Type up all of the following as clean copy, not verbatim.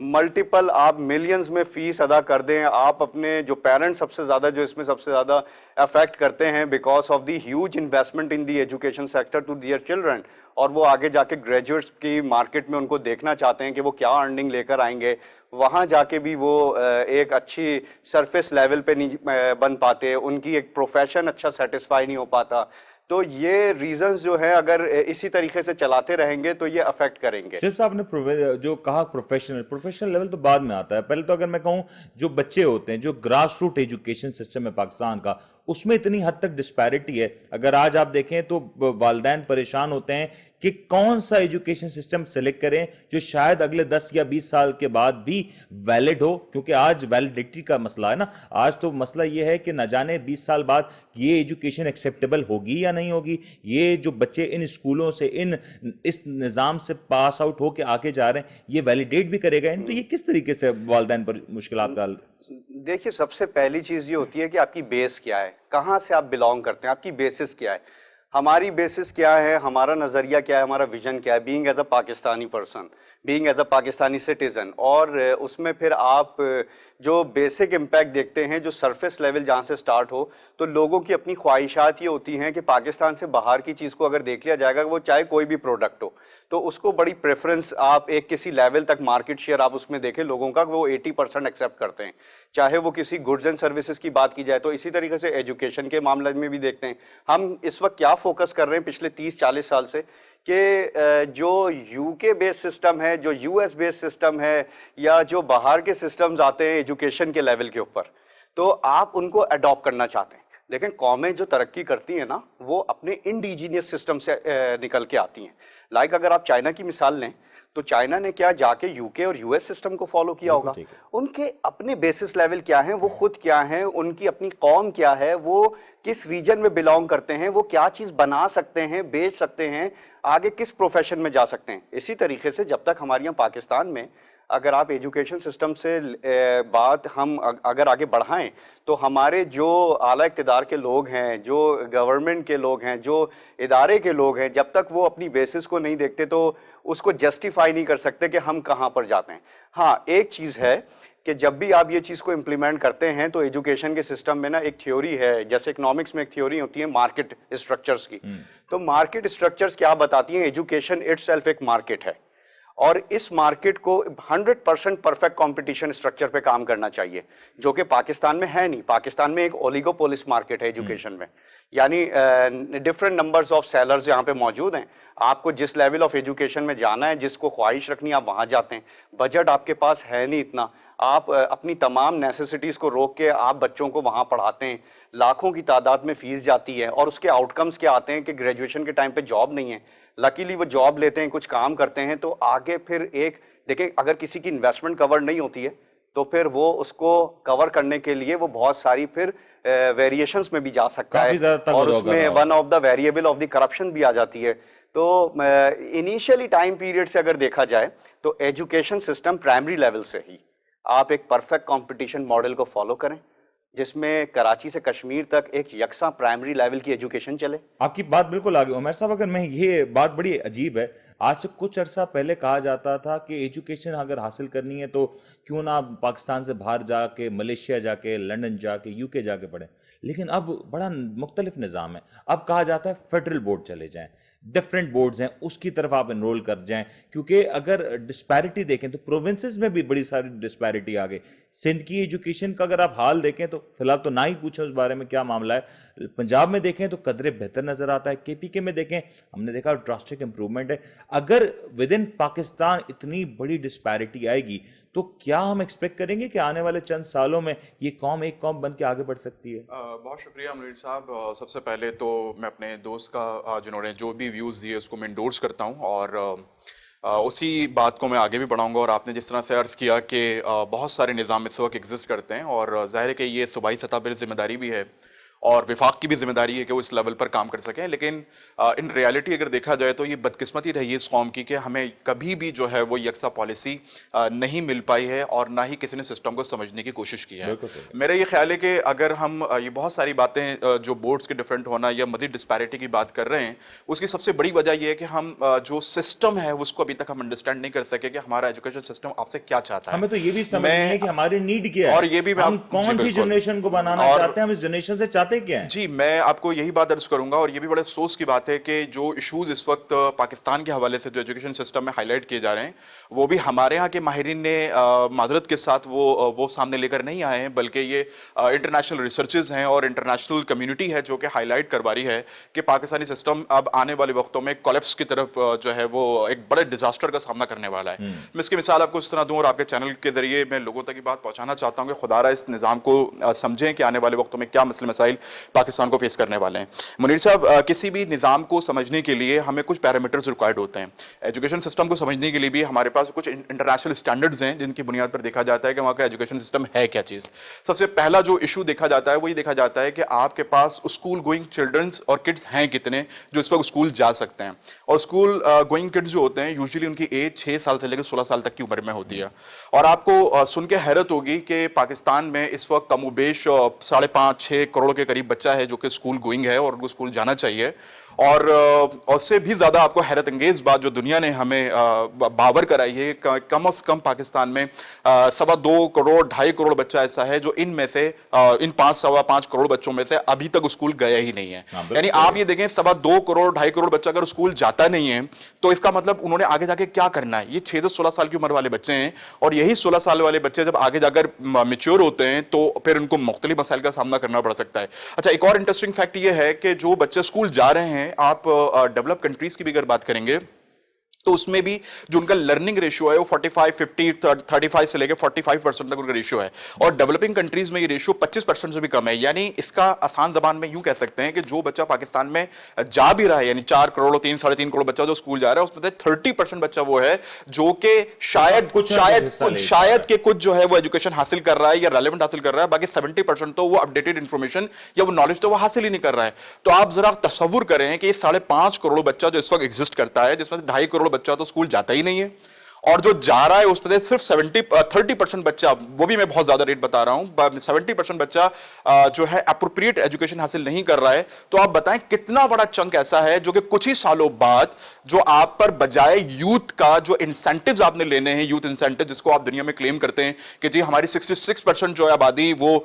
Multiple آپ millions میں face ادا کر دیں. آپ اپنے جو پیرنٹس سب سے زیادہ جو اس میں سب سے زیادہ افیکٹ کرتے ہیں because of the huge investment in the education sector to their children, اور وہ آگے جا کے گریجویٹس کی مارکیٹ میں ان کو دیکھنا چاہتے ہیں کہ وہ کیا ارننگ لے کر آئیں گے. وہاں جا کے بھی وہ ایک اچھی سرفیس لیول پہ نہیں بن پاتے, ان کی ایک پروفیشن اچھا سیٹسفائی نہیں ہو پاتا. تو یہ ریزنز جو ہے اگر اسی طریقے سے چلاتے رہیں گے تو یہ افیکٹ کریں گے. شریف صاحب نے جو کہا پروفیشنل لیول تو بعد میں آتا ہے. پہلے تو اگر میں کہوں جو بچے ہوتے ہیں, جو گراس روٹ ایجوکیشن سسٹم ہے پاکستان کا, اس میں اتنی حد تک ڈسپیرٹی ہے. اگر آج آپ دیکھیں تو والدین پریشان ہوتے ہیں کہ کون سا ایجوکیشن سسٹم سلیکٹ کریں جو شاید اگلے 10 یا 20 سال کے بعد بھی ویلڈ ہو, کیونکہ آج ویلڈیٹی کا مسئلہ ہے نا. آج تو مسئلہ یہ ہے کہ نہ جانے 20 سال بعد یہ ایجوکیشن ایکسیپٹیبل ہوگی یا نہیں ہوگی. یہ جو بچے ان اسکولوں سے اس نظام سے پاس آؤٹ ہو کے آگے جا رہے ہیں, یہ ویلیڈیٹ بھی کرے گا. تو یہ کس طریقے سے والدین پر مشکلات کا حل؟ دیکھیے, سب سے پہلی چیز یہ ہوتی ہے کہ آپ کی بیس کیا ہے, کہاں سے آپ بلانگ کرتے ہیں, آپ کی بیسس کیا ہے. ہماری بیسس کیا ہے, ہمارا نظریہ کیا ہے, ہمارا ویژن کیا ہے, being as a Pakistani person, being as a Pakistani citizen. اور اس میں پھر آپ جو بیسک امپیکٹ دیکھتے ہیں, جو سرفیس لیول جہاں سے سٹارٹ ہو, تو لوگوں کی اپنی خواہشات یہ ہوتی ہیں کہ پاکستان سے باہر کی چیز کو اگر دیکھ لیا جائے گا, وہ چاہے کوئی بھی پروڈکٹ ہو, تو اس کو بڑی پریفرنس آپ ایک کسی لیول تک مارکیٹ شیئر آپ اس میں دیکھیں لوگوں کا, وہ 80% ایکسیپٹ کرتے ہیں, چاہے وہ کسی گڈز اینڈ سروسز کی بات کی جائے. تو اسی طریقے سے ایجوکیشن کے معاملے میں بھی دیکھتے ہیں. ہم اس وقت کیا فوکس کر رہے ہیں پچھلے 30-40 سال سے, کہ جو یو کے بیس سسٹم ہے, جو یو ایس بیس سسٹم ہے, یا جو باہر کے سسٹمز آتے ہیں ایجوکیشن کے لیول کے اوپر, تو آپ ان کو اڈاپٹ کرنا چاہتے ہیں. دیکھیں, قومیں جو ترقی کرتی ہیں نا, وہ اپنے انڈیجینیس سسٹم سے نکل کے آتی ہیں. لائک اگر آپ چائنا کی مثال لیں, تو چائنا نے کیا جا کے یو کے اور یو ایس سسٹم کو فالو کیا ہوگا. ان کے اپنے بیسس لیول کیا ہیں, وہ خود کیا ہیں, ان کی اپنی قوم کیا ہے, وہ کس ریجن میں بلانگ کرتے ہیں, وہ کیا چیز بنا سکتے ہیں, بیچ سکتے ہیں, آگے کس پروفیشن میں جا سکتے ہیں. اسی طریقے سے جب تک ہمارے یہاں پاکستان میں اگر آپ ایجوکیشن سسٹم سے بات ہم اگر آگے بڑھائیں, تو ہمارے جو اعلیٰ اقتدار کے لوگ ہیں, جو گورنمنٹ کے لوگ ہیں, جو ادارے کے لوگ ہیں, جب تک وہ اپنی بیسس کو نہیں دیکھتے تو اس کو جسٹیفائی نہیں کر سکتے کہ ہم کہاں پر جاتے ہیں. ہاں, ایک چیز ہے کہ جب بھی آپ یہ چیز کو امپلیمنٹ کرتے ہیں, تو ایجوکیشن کے سسٹم میں نا ایک تھیوری ہے, جیسے اکنامکس میں ایک تھیوری ہوتی ہے مارکیٹ اسٹرکچرز کی. تو مارکیٹ اسٹرکچرز کیا بتاتی ہیں, ایجوکیشن اٹ سیلف ایک مارکیٹ ہے, اور اس مارکیٹ کو 100% پرفیکٹ کمپٹیشن اسٹرکچر پہ کام کرنا چاہیے, جو کہ پاکستان میں ہے نہیں. پاکستان میں ایک اولیگوپولس مارکیٹ ہے ایجوکیشن میں, یعنی ڈفرنٹ نمبرز آف سیلرز یہاں پہ موجود ہیں. آپ کو جس لیول آف ایجوکیشن میں جانا ہے, جس کو خواہش رکھنی ہے, آپ وہاں جاتے ہیں. بجٹ آپ کے پاس ہے نہیں اتنا, آپ اپنی تمام نیسیسٹیز کو روک کے آپ بچوں کو وہاں پڑھاتے ہیں, لاکھوں کی تعداد میں فیس جاتی ہے, اور اس کے آؤٹ کمز کیا آتے ہیں کہ گریجویشن کے ٹائم پہ جاب نہیں ہے. لکیلی وہ جاب لیتے ہیں, کچھ کام کرتے ہیں, تو آگے پھر ایک دیکھیں, اگر کسی کی انویسٹمنٹ کور نہیں ہوتی ہے, تو پھر وہ اس کو کور کرنے کے لیے وہ بہت ساری پھر ویریشنز میں بھی جا سکتا ہے, اور اس میں one of the variable of the corruption بھی آ جاتی ہے. تو انیشیلی ٹائم پیریڈ سے اگر دیکھا جائے, تو ایجوکیشن سسٹم پرائمری لیول سے ہی آپ ایک پرفیکٹ کمپٹیشن ماڈل کو فالو کریں, جس میں کراچی سے کشمیر تک ایک یکساں پرائمری لیول کی ایجوکیشن چلے. آپ کی بات بالکل آگے. عمر صاحب, اگر میں یہ بات بڑی عجیب ہے, آج سے کچھ عرصہ پہلے کہا جاتا تھا کہ ایجوکیشن اگر حاصل کرنی ہے تو کیوں نہ پاکستان سے باہر جا کے, ملیشیا جا کے, لنڈن جا کے, یو کے جا کے پڑھیں. لیکن اب بڑا مختلف نظام ہے. اب کہا جاتا ہے فیڈرل بورڈ چلے جائیں, ڈفرینٹ بورڈز ہیں, اس کی طرف آپ انرول کر جائیں. کیونکہ اگر ڈسپیرٹی دیکھیں تو پروونسز میں بھی بڑی ساری ڈسپیرٹی آ گئی. سندھ کی ایجوکیشن کا اگر آپ حال دیکھیں تو فی الحال تو نہ ہی پوچھیں اس بارے میں کیا معاملہ ہے. پنجاب میں دیکھیں تو قدرے بہتر نظر آتا ہے, کے پی کے میں دیکھیں ہم نے دیکھا ڈراسٹک امپروومنٹ ہے. اگر ود ان پاکستان اتنی بڑی ڈسپیرٹی آئے گی, تو کیا ہم ایکسپیکٹ کریں گے کہ آنے والے چند سالوں میں یہ قوم ایک قوم بن کے آگے بڑھ سکتی ہے؟ بہت شکریہ منیر صاحب. سب سے پہلے تو میں اپنے دوست کا جنہوں نے جو بھی ویوز دیے اس کو میں انڈورس کرتا ہوں, اور اسی بات کو میں آگے بھی بڑھاؤں گا. اور آپ نے جس طرح سے عرض کیا کہ بہت سارے نظام اس وقت ایگزسٹ کرتے ہیں, اور ظاہر ہے کہ یہ صوبائی سطح پر ذمہ داری بھی ہے, اور وفاق کی بھی ذمہ داری ہے کہ وہ اس لیول پر کام کر سکیں. لیکن ان ریالٹی اگر دیکھا جائے تو یہ بدقسمتی رہی ہے اس قوم کی کہ ہمیں کبھی بھی جو ہے وہ یکساں پالیسی نہیں مل پائی ہے اور نہ ہی کسی نے سسٹم کو سمجھنے کی کوشش کی ہے. میرا یہ خیال ہے کہ اگر ہم یہ بہت ساری باتیں جو بورڈز کے ڈفرینٹ ہونا یا مزید ڈسپیرٹی کی بات کر رہے ہیں, اس کی سب سے بڑی وجہ یہ ہے کہ ہم جو سسٹم ہے اس کو ابھی تک ہم انڈرسٹینڈ نہیں کر سکے کہ ہمارا ایجوکیشن سسٹم آپ سے کیا چاہتا ہے. ہمیں تو یہ بھی سمجھ نہیں ہے کہ ہماری نیڈ کیا ہے, اور یہ بھی ہم کون سی جنریشن کو بنانا چاہتے ہیں, ہم اس جنریشن سے چاہتے کیا ہیں. جی میں آپ کو یہی بات عرض کروں گا, اور یہ بھی بڑے افسوس کی بات ہے کہ جو ایشوز اس وقت پاکستان کے حوالے سے جو ایجوکیشن سسٹم میں ہائی لائٹ کیے جا رہے ہیں وہ بھی ہمارے ہاں کے ماہرین نے معذرت کے ساتھ وہ سامنے لے کر نہیں آئے ہیں, بلکہ یہ انٹرنیشنل ریسرچز ہیں اور انٹرنیشنل کمیونٹی ہے جو کہ ہائی لائٹ کروا رہی ہے کہ پاکستانی سسٹم اب آنے والے وقتوں میں کولیپس کی طرف جو ہے وہ ایک بڑے ڈیزاسٹر کا سامنا کرنے والا ہے. میں اس کی مثال آپ کو اس طرح دوں اور آپ کے چینل کے ذریعے میں لوگوں تک یہ بات پہنچانا چاہتا ہوں کہ خدا را اس نظام کو سمجھیں کہ آنے والے وقتوں میں کیا مسئلے مسائل پاکستان کو فیس کرنے والے ہیں. منیر صاحب, کسی بھی نظام کو سمجھنے کے لیے ہمیں کچھ پیرامیٹرز ریکوائرڈ ہوتے ہیں. ایجوکیشن سسٹم کو سمجھنے کے لیے بھی ہمارے پاس کچھ انٹرنیشنل اسٹینڈرڈز ہیں جن کی بنیاد پر دیکھا جاتا ہے کہ وہاں کا ایجوکیشن سسٹم ہے کیا چیز. سب سے پہلا جو ایشو دیکھا جاتا ہے وہ یہ دیکھا جاتا ہے کہ آپ کے پاس اسکول گوئنگ چلڈرنس اور کڈس ہیں کتنے جو اس وقت اسکول جا سکتے ہیں. اور اسکول گوئنگ کڈس جو ہوتے ہیں یوزلی ان کی ایج 6 سال سے لے کے 16 سال تک کی عمر میں ہوتی ہے. اور آپ کو سن کے حیرت ہوگی کہ پاکستان میں اس وقت کم و بیش 5.5-6 کروڑ کے قریب بچہ ہے جو کہ اسکول گوئنگ ہے اور ان کو اسکول جانا چاہیے. اور اس سے بھی زیادہ آپ کو حیرت انگیز بات جو دنیا نے ہمیں باور کرائی ہے, کم از کم پاکستان میں 2.25 کروڑ 2.5 کروڑ بچہ ایسا ہے جو ان میں سے ان 5.25 کروڑ بچوں میں سے ابھی تک اسکول گیا ہی نہیں ہے. یعنی آپ یہ دیکھیں 2.25 کروڑ 2.5 کروڑ بچہ اگر اسکول جاتا نہیں ہے تو اس کا مطلب انہوں نے آگے جا کے کیا کرنا ہے. یہ 6 سے 16 سال کی عمر والے بچے ہیں اور یہی 16 سال والے بچے جب آگے جا کر میچور ہوتے ہیں تو پھر ان کو مختلف مسائل کا سامنا کرنا پڑ سکتا ہے. اچھا, ایک اور انٹرسٹنگ فیکٹ یہ ہے کہ جو بچے اسکول جا رہے ہیں, آپ ڈیولپ کنٹریز کی بھی اگر بات کریں گے تو اس میں بھی جو ان کا لرننگ ریشو ہے وہ 35 سے لے کے 45% تک ان کا ریشو ہے. اور ڈیولپنگ کنٹریز میں یہ ریشو 25% سے بھی کم ہے. یعنی اس کا آسان زبان میں یوں کہہ سکتے ہیں کہ جو بچہ پاکستان میں جا بھی رہا ہے, یعنی 4 کروڑ 3.5 کروڑ بچہ جو اسکول جا رہا ہے, اس میں سے 30% بچہ وہ ہے جو کہ شاید کہ کچھ جو ہے وہ ایجوکیشن حاصل کر رہا ہے یا ریلیونٹ حاصل کر رہا ہے, باقی 70% تو وہ اپڈیٹڈ انفارمیشن یا وہ نالج تو وہ حاصل ہی نہیں کر رہا ہے. تو آپ ذرا تصور کریں کہ یہ 5.5 کروڑ بچہ جو اس وقت ایگزسٹ کرتا ہے, جس میں سے 2.5 کروڑ بچہ تو اسکول جاتا ہی نہیں ہے, اور جو جا رہا ہے اس میں صرف 30% بچہ, وہ بھی میں بہت زیادہ ریٹ بتا رہا ہوں, 70% بچہ جو ہے اپروپریٹ ایجوکیشن حاصل نہیں کر رہا ہے. تو آپ بتائیں کتنا بڑا چنک ایسا ہے جو کہ کچھ ہی سالوں بعد جو آپ پر بجائے یوتھ کا جو انسینٹیوز آپ نے لینے ہیں, یوتھ انسینٹیو جس کو آپ دنیا میں کلیم کرتے ہیں کہ جی ہماری 66% جو ہے آبادی وہ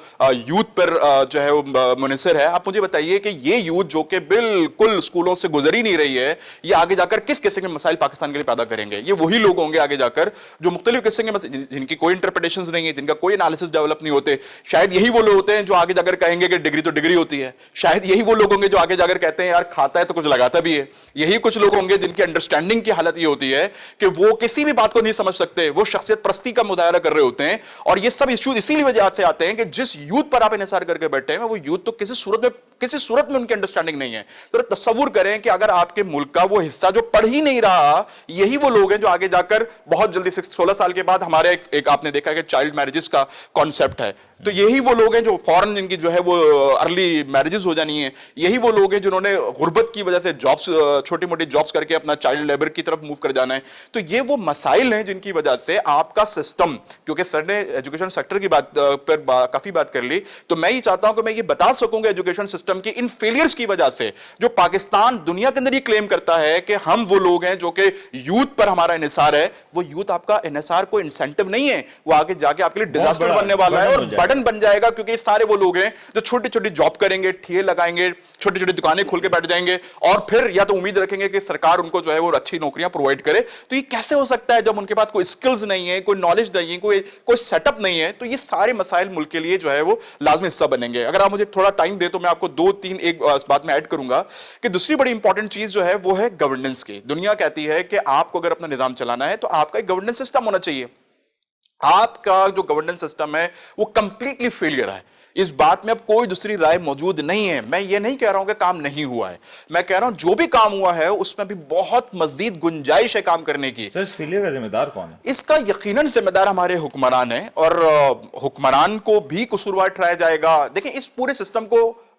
یوتھ پر جو ہے وہ منحصر ہے, آپ مجھے بتائیے کہ یہ یوتھ جو کہ بالکل اسکولوں سے گزر ہی نہیں رہی ہے, یہ آگے جا کر کس قسم کے مسائل پاکستان کے لیے پیدا کریں گے. یہ وہی لوگ ہوں گے آگے جا کر جو مختلف قسم کے جن کی کوئی انٹرپریٹیشنز نہیں ہے, جن کا کوئی انالیسس ڈیولپ نہیں ہوتے. شاید یہی وہ لوگ ہوتے ہیں جو آگے جا کر کہیں گے کہ ڈگری تو ڈگری ہوتی ہے. شاید یہی وہ لوگ ہوں گے جو آگے جا کر کہتے ہیں یار کھاتا ہے تو کچھ لگاتا بھی ہے. یہی کچھ لوگ ہوں گے جن کی انڈرسٹینڈنگ کی حالت یہ ہوتی ہے کہ وہ کسی بھی بات کو نہیں سمجھ سکتے, وہ شخصیت پرستی کا مظاہرہ کر رہے ہوتے ہیں. اور یہ سب ایشوز اسی لیے وجہ سے آتے ہیں کہ جس یوتھ پر آپ انحصار کر کے بیٹھے ہیں وہ یوتھ تو کسی صورت میں ان کی انڈرسٹینڈنگ نہیں ہے. تو تصور کریں کہ اگر آپ کے ملک کا وہ حصہ جو پڑھ ہی نہیں رہا, یہی وہ لوگ ہیں جو آگے جا کر بہت جلدی 16 سال کے بعد ہمارے ایک آپ نے دیکھا کہ چائلڈ میرجز کا کانسیپٹ ہے, تو یہی وہ لوگ ہیں جو فوراً جن کی جو ہے وہ ارلی میرجز ہو جانی ہے. یہی وہ لوگ ہیں جنہوں نے غربت کی وجہ سے جابس, چھوٹی موٹی جابس کر کے اپنا چائلڈ لیبر کی طرف موو کر جانا ہے. تو یہ وہ مسائل ہیں جن کی وجہ سے آپ کا سسٹم, کیونکہ سر نے ایجوکیشن سیکٹر کی بات پر کافی بات کر لی, تو میں یہ چاہتا ہوں کہ میں یہ بتا سکوں گا ایجوکیشن سسٹم کی ان فیلئرز کی وجہ سے جو پاکستان دنیا کے اندر یہ کلیم کرتا ہے کہ ہم وہ لوگ ہیں جو کہ یوتھ پر ہمارا انحصار ہے, وہ یوتھ آپ کا انحصار کوئی انسینٹیو نہیں ہے, وہ آگے جا کے آپ کے لیے ڈیزاسٹر بننے والا ہے اور برڈن بن جائے گا. کیونکہ یہ سارے وہ لوگ ہیں جو چھوٹی چھوٹی جاب کریں گے, ٹھیے لگائیں گے, چھوٹی چھوٹی دکانیں کھول کے بیٹھ جائیں گے, اور پھر یا تو امید رکھیں گے کہ سرکار ان کو جو ہے وہ اچھی نوکریاں پرووائڈ کرے. تو یہ کیسے ہو سکتا ہے جب ان کے پاس کوئی اسکلز نہیں ہے, کوئی نالج نہیں ہے, کوئی سیٹ اپ نہیں ہے. تو یہ سارے مسائل ملک کے لیے جو ہے وہ لازمی حصہ بنیں گے. اگر آپ مجھے تھوڑا ٹائم دیں تو میں آپ کو 2-3 ایک بات میں ایڈ کروں گا کہ دوسری بڑی انپورٹنٹ چیز جو ہے وہ ہے گورننس کی. دنیا کہتی ہے کہ آپ کو اگر اپنا نظام چلانا ہے تو آپ کا ایک گورننس سسٹم ہونا چاہیے. آپ کا جو گورننس سسٹم ہے وہ کمپلیٹلی فیلئر ہے. اس بات میں اب کوئی دوسری رائے موجود نہیں ہے. میں یہ نہیں کہہ رہا ہوں کہ کام نہیں ہوا ہے, میں کہہ رہا ہوں جو بھی کام ہوا ہے اس میں بھی بہت مزید گنجائش ہے کام کرنے کی. سر اس فیلئر کا ذمہ دار کون ہے؟ اس کا یقیناً ذمہ دار ہمارے حکمران ہیں, اور حکمران کو بھی قصوروار ٹھہرایا جائے گا. دیکھیں اس پورے سسٹم کو